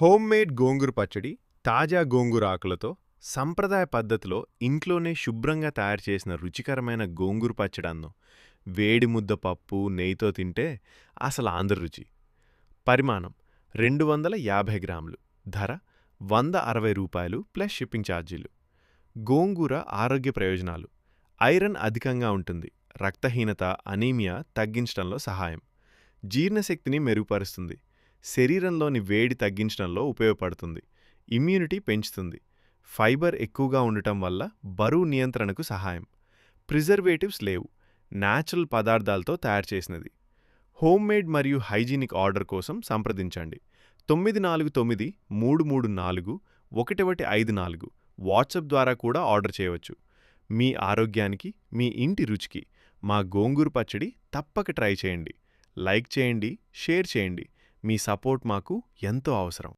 Homemade గోంగూర పచ్చడి తాజా గోంగూర ఆకులతో సంప్రదాయ పద్ధతిలో ఇంట్లోనే శుభ్రంగా తయారు చేసిన రుచికరమైన గోంగూర పచ్చడన్నం వేడి ముద్ద పప్పు నెయ్యితో తింటే అసలు ఆంధ్ర రుచి. పరిమాణం 250 గ్రాములు. ధర రూ. 160 ప్లస్ షిప్పింగ్ ఛార్జీలు. గోంగూర ఆరోగ్య ప్రయోజనాలు: ఐరన్ అధికంగా ఉంటుంది, రక్తహీనత అనీమియా తగ్గించడంలో సహాయం, జీర్ణశక్తిని మెరుగుపరుస్తుంది, శరీరంలోని వేడి తగ్గించడంలో ఉపయోగపడుతుంది, ఇమ్యూనిటీ పెంచుతుంది, ఫైబర్ ఎక్కువగా ఉండటం వల్ల బరువు నియంత్రణకు సహాయం, ప్రిజర్వేటివ్స్ లేవు, న్యాచురల్ పదార్థాలతో తయారు చేసినది. హోమ్మేడ్ మరియు హైజీనిక్ ఆర్డర్ కోసం సంప్రదించండి 9493341154. వాట్సాప్ ద్వారా కూడా ఆర్డర్ చేయవచ్చు. మీ ఆరోగ్యానికి, మీ ఇంటి రుచికి మా గోంగూర పచ్చడి తప్పక ట్రై చేయండి. లైక్ చేయండి, షేర్ చేయండి. మీ సపోర్ట్ మాకు ఎంతో అవసరం.